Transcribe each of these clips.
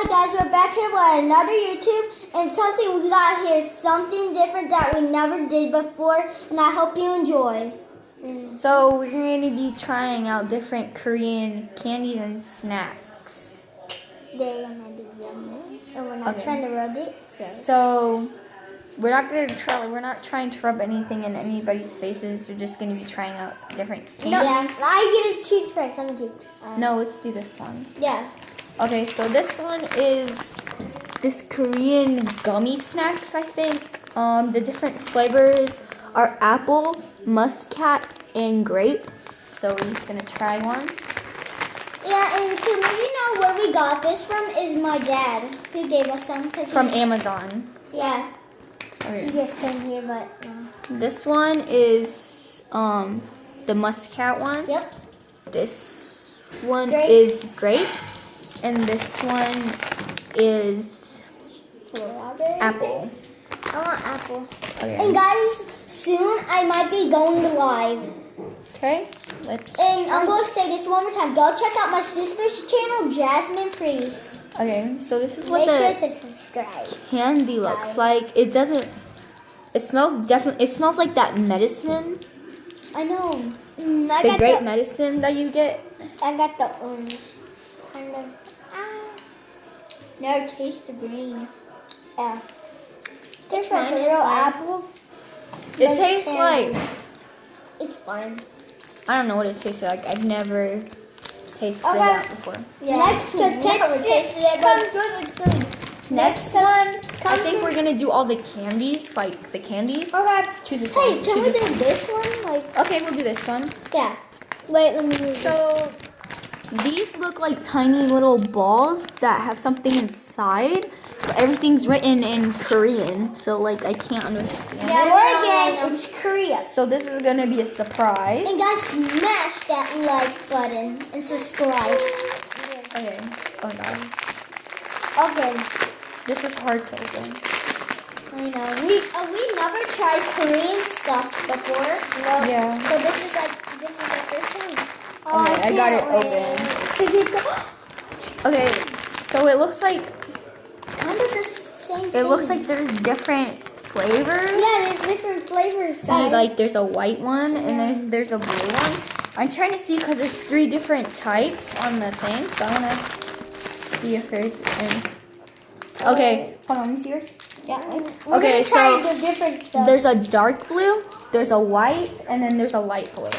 Hi guys, we're back here with another YouTube and something we got here, something different that we never did before, and I hope you enjoy. So we're going to be trying out different Korean candies and snacks. They're gonna be yummy, and we're not trying to rub it. So we're not trying to rub anything in anybody's faces. We're just going to be trying out different candies. No, I get to choose first. Let me choose. No, let's do this one. Yeah. Okay, so this one is this Korean gummy snacks, I think. The different flavors are apple, muscat, and grape. So we're just gonna try one. Yeah, and to let you know where we got this from is my dad. He gave us some. From Amazon. Yeah. Okay. He just came here, but no. This one is the muscat one. Yep. This one Grape. is grape. And this one is Strawberry. apple. I want apple. Okay. And guys, soon I might be going live. Okay, let's And I'm going to say this one more time. Go check out my sister's channel, Jasmine Priest. Okay, so this is what Make the sure to subscribe. candy looks like. It smells like that medicine. I know. The grape medicine that you get. I got the orange. Kind of. Never taste the green. Yeah. Tastes like a Mine is real fine. apple. It but tastes candy. like, It's fine. I don't know what it tastes like. I've never tasted Okay. that before. Yeah. Next contestant. It's good. It's good. Next one, I think we're gonna do all the candies, like the candies. Okay. Choose this Hey, one. can Choose we this do one. this one? Like, Okay, we'll do this one. yeah. Wait, let me do this. So these look like tiny little balls that have something inside. But everything's written in Korean, so like I can't understand Yeah, it. we're again. It's Korea. So this is gonna be a surprise. And guys, smash that like button and subscribe. Okay. Oh god. Okay. This is hard to open. I know. We never tried Korean stuff before. No. Yeah. So this is the first time. Okay, I got it open. Okay, so it looks like Kind of the same thing. it looks like there's different flavors. Yeah, there's different flavors. See, guys. like there's a white one and then there's a blue one. I'm trying to see because there's 3 different types on the thing, so I want to see if there's any. Okay, hold on, let me see yours. Yeah. Okay, so the different stuff. there's a dark blue, there's a white, and then there's a light blue.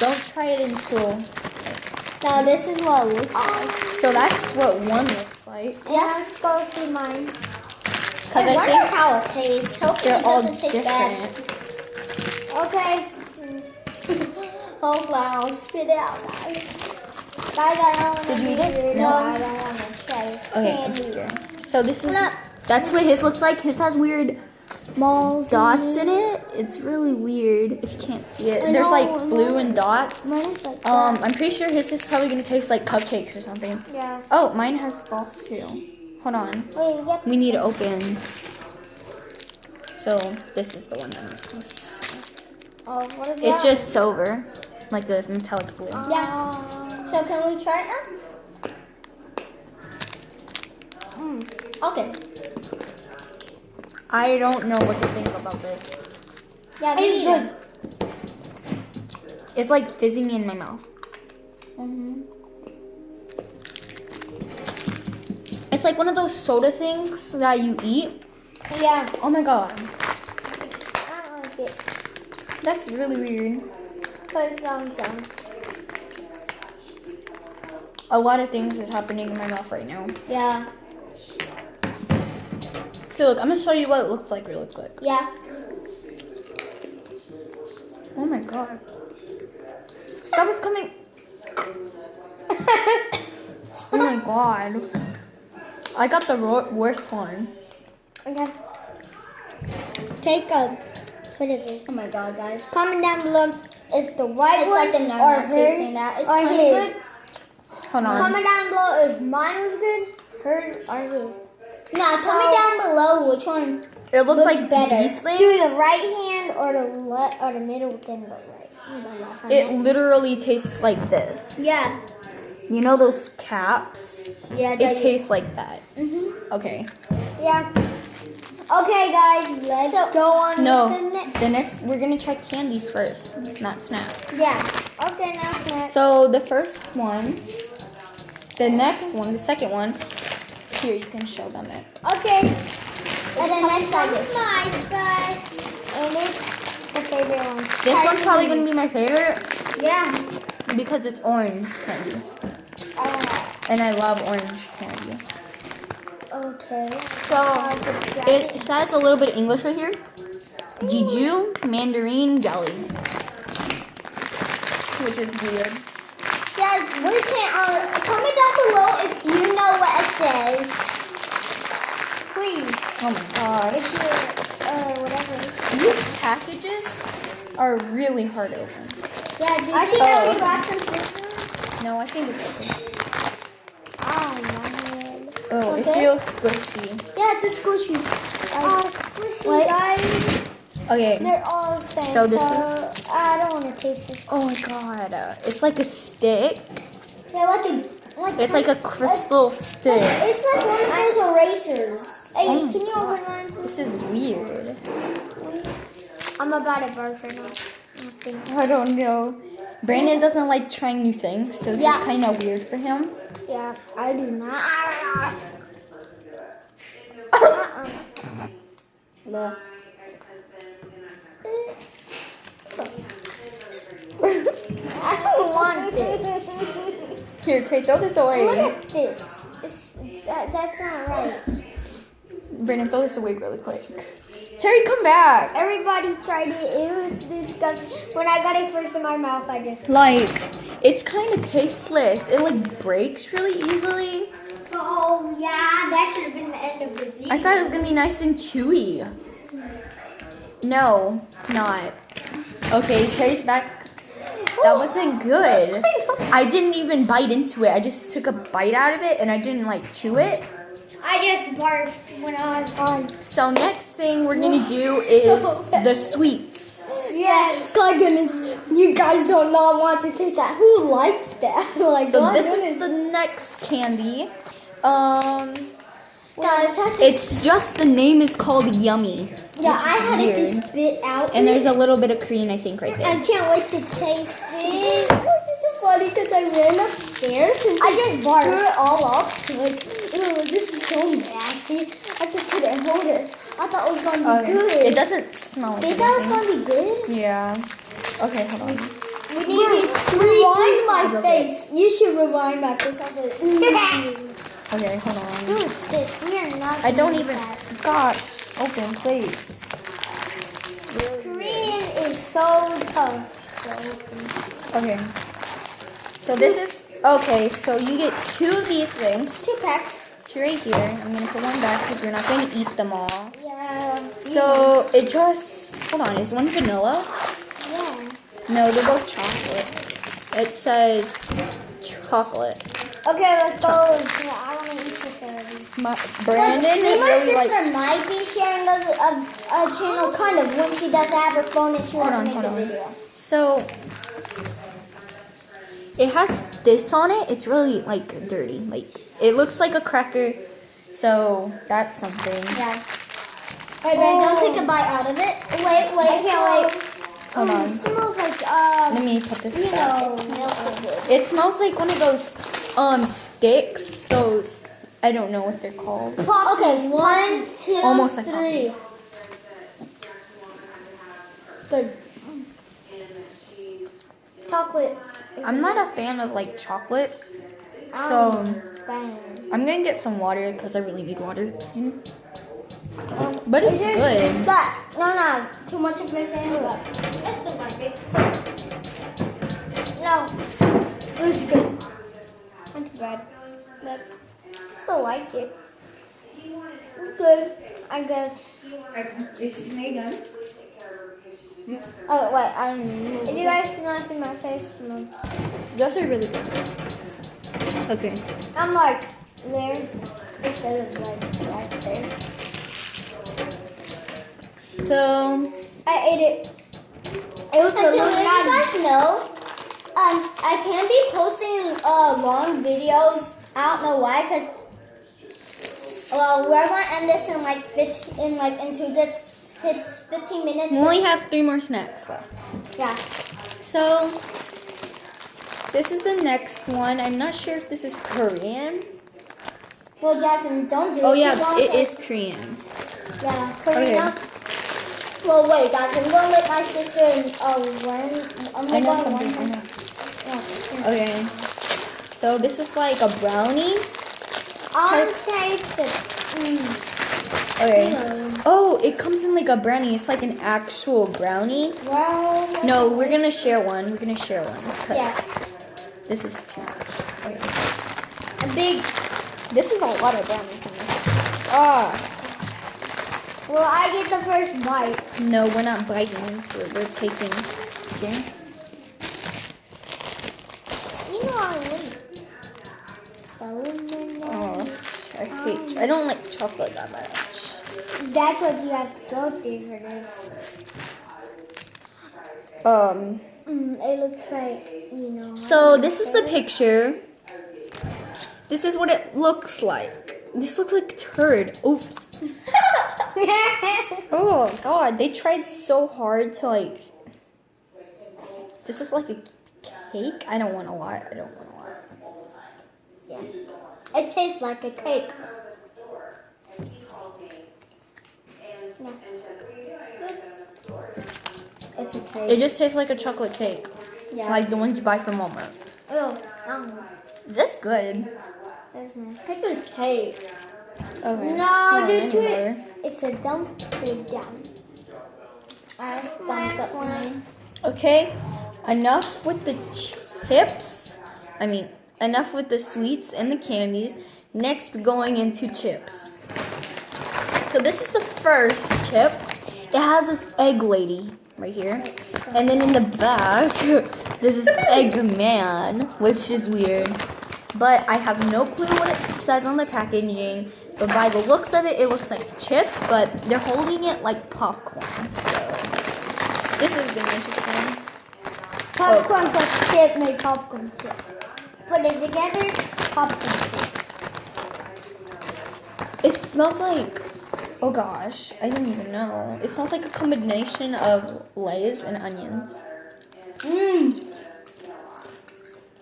Don't try it until. Now this is what it looks like. So that's what one looks like. Yeah, let's go see mine. Because I I wonder think how it tastes. Hopefully they're it all doesn't taste bad. different. Okay. Hopefully I don't spit it out, guys. Guys, I don't want to Did you be eat it? rude. No. I don't want to try Okay, I'm candy. scared. So this is. Look. That's what his looks like. His has weird Malls dots in it. It's really weird if you can't see it. I There's know, like I blue know. and dots. Mine is like that. I'm pretty sure his is probably gonna taste like cupcakes or something. Yeah. Oh, mine has sauce too. Hold on. Wait, we get We need to open. So this is the one that I'm supposed to. Oh, what is It's that? just silver, like a metallic blue. Yeah. So can we try it now? Okay. I don't know what to think about this. Yeah, it's good. It's like fizzing in my mouth. It's like one of those soda things that you eat. Yeah. Oh my god, I don't like it. that's really weird. But it sounds yum. A lot of things is happening in my mouth right now. Yeah. So look, I'm gonna show you what it looks like really quick. Yeah. Oh my god. Stop, it's coming. Oh my god. I got the worst one. Okay. Put it in. Oh my god, guys. Comment down below if the white It's one like the numb or not tasting hers that. It's or kinda his. good. Hold on. Comment down below if mine was good, hers or his. Nah, comment down below which one It looks like better. these things. Do the right hand or the middle, then the right. The left hand. It literally tastes like this. Yeah. You know those caps? Yeah, It tastes like that. Okay. Yeah. Okay, guys, let's go on No, with the next. the next we're gonna try candies first, not snacks. Yeah. Okay, now next. So the first one, the next one, the second one. Here, you can show them it. Okay. And then next I get my side. And it's the favorite one. This one's probably gonna be my favorite Yeah. because it's orange candy, and I love orange candy. Okay. So it says a little bit of English right here. Jeju mandarin jelly, which is weird. Yeah, we can comment down below if you know what it says. Please. Oh my god. If you whatever. These packages are really hard to open. Yeah, do you think I should rock some scissors? No, I think it's open. Oh my head. Oh, it Okay. feels squishy. Yeah, it's a squishy. Squishy, guys. Okay. They're all the same. So this I don't want to taste this. Oh my god. It's like a stick. They're like It's like a crystal stick. It's like one of those erasers. Hey, Oh my can you God. open mine? This is weird. I'm about to burst right now. I don't know. Brandon doesn't like trying new things, so this Yeah. is kind of weird for him. Yeah, I do not. Look. I don't want this. Here, throw this away. Look at this. That's not right. Brandon, throw this away really quick. Terry, come back. Everybody tried it. It was disgusting. When I got it first in my mouth, I just. Like, it's kind of tasteless. It like breaks really easily. Oh yeah, that should have been the end of the video. I thought it was gonna be nice and chewy. No, not. Okay, Terry's back. That wasn't good. I didn't even bite into it. I just took a bite out of it and I didn't like chew it. I just barfed when I was gone. So next thing we're gonna do is the sweets. Yes. God goodness, you guys do not want to taste that. Who likes that? Like, So God this goodness. is the next candy. Guys, that's It's just the name is called Yummy. yeah. which is I had it weird. to spit out. And there's a little bit of cream, I think, right I there. can't wait to taste it. This is so funny because I ran upstairs and I just threw it all up. Like, ew, this is so nasty. I just couldn't hold it. I thought it was gonna be good. It doesn't smell like They thought it was anything. gonna be good. Yeah. Okay, hold on. We need to rewind my face. You should rewind my face. I was like, Okay, hold on. dude, this we are not. I don't gonna even. do that. Gosh, open, please. Korean is so tough. Okay. So this is. Okay, so you get 2 of these things. 2 packs. 2 right here. I'm gonna put one back because we're not gonna eat them all. Yeah. So it just. Hold on, is one vanilla? Yeah. No, they're both chocolate. It says chocolate. Okay, let's go. I want to eat this already. Brandon Me and my really sister likes. might be sharing a channel, kind of, when she doesn't have her phone and she Hold wants on, to make hold a on. video. So it has this on it. It's really like dirty. Like it looks like a cracker. So that's something. Yeah. Wait, don't take a bite out of it. Wait, I can't wait. Hold on. It smells like, Let me put this you back. know, milk liquid. It smells like one of those sticks. Those I don't know what they're called. Okay, 1, 2, Almost like 3. Good. Chocolate. I'm not a fan of like chocolate. So Fine. I'm gonna get some water because I really need water. But it's good. But no, too much of my fan. I still like it. No, it's good. Not too bad, but I still like it. It's good. I guess. Is May done? Oh wait, I don't know. If you guys cannot see my face, no. Those are really good. Okay. I'm like there instead of like right there. So I ate it. It was delicious. You guys know, I can't be posting long videos. I don't know why, cause we're gonna end this in like 15 minutes. We only have 3 more snacks left. Yeah. So this is the next one. I'm not sure if this is Korean. Well, Jasmine, don't do it. Oh too yeah, long, it 'cause- is Korean. Yeah, Korea. Well, wait, guys. I'm gonna let my sister learn. I'm I gonna know learn something. I one. know. Yeah. Okay. So this is like a brownie. I'll taste it. Okay. Mm. Oh, it comes in like a brownie. It's like an actual brownie. Wow. No, we're gonna share one. We're gonna share one. 'Cause Yeah. this is too much. Okay. A big. This is a lot of brownies in this. Ah. Well, I get the first bite. No, we're not biting into it. We're taking. Okay. You know I wouldn't. Oh, I don't like chocolate that much. That's what you have to go through for this. It looks like, So this is the picture. This is what it looks like. This looks like a turd. Oops. Oh God, they tried so hard to like. This is like a cake. I don't want a lot. Yeah. It tastes like a cake. Yeah. Good. It's a cake. It just tastes like a chocolate cake, Yeah. like the ones you buy from Walmart. Oh, I don't know. That's good. That's nice. It's a cake. Okay. No, Any do better? it. It's a dumb pig down. Alright, thumbs up for me. Okay, enough with the chips. Enough with the sweets and the candies. Next, we're going into chips. So this is the first chip. It has this egg lady right here. And then in the back, there's this egg man, which is weird. But I have no clue what it says on the packaging. But by the looks of it, it looks like chips, but they're holding it like popcorn. So this is gonna be interesting. Popcorn plus chip made popcorn chip. Put it together, popcorn chip. It smells like, oh gosh, I don't even know. It smells like a combination of Lay's and onions. Mmm.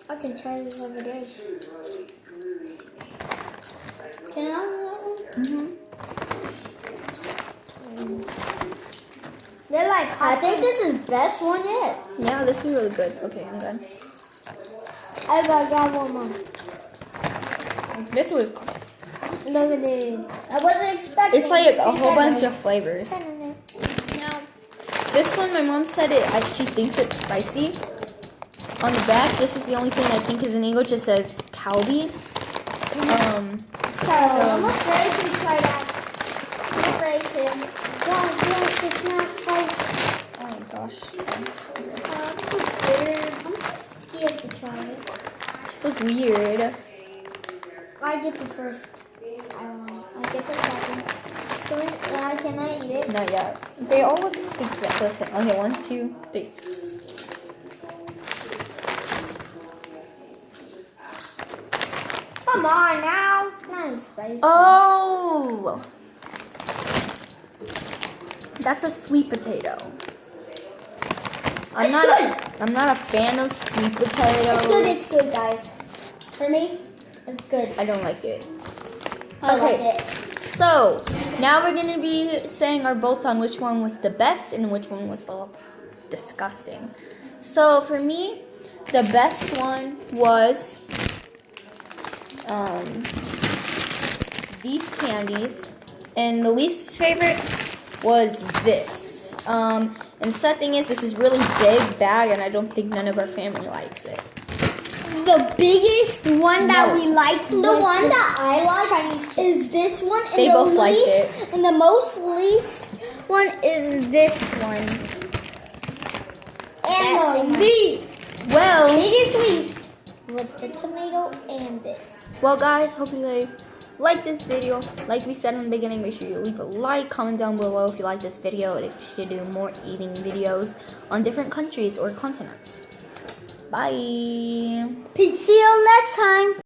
I can try this over there. Can I have that one? They're like, I think this is best one yet. Yeah, this is really good. Okay, I'm done. I got one more. This was, Look at it. I wasn't expecting. it's like a whole bunch of flavors. No. This one, my mom said she thinks it's spicy. On the back, this is the only thing I think is in English. It says Calbee. So, I'm afraid to try that. I'm afraid to. Don't, it's not spicy. Oh my gosh. I'm so scared. I'm so scared to try it. These look weird. I get the first. I get the second. Can I eat it? Not yet. They all look exactly the same. Okay, 1, 2, 3. Come on now. Not spicy. Oh! That's a sweet potato. I'm not a fan of sweet potatoes. It's good, guys. For me, it's good. I don't like it. I like Okay. it. So, now we're gonna be saying our votes on which one was the best and which one was the disgusting. So, for me, the best one was these candies, and the least favorite was this. And the sad thing is, this is really big bag, and I don't think none of our family likes it. The biggest one that No. we liked, the one that I like, is this one. And They the both liked least, it. And the most least one is this one. And That's the so least, Well, biggest least was the tomato and this. well, guys, hope you guys like this video. Like we said in the beginning, make sure you leave a like, comment down below if you like this video, and if you should do more eating videos on different countries or continents. Bye. Peace. See you next time.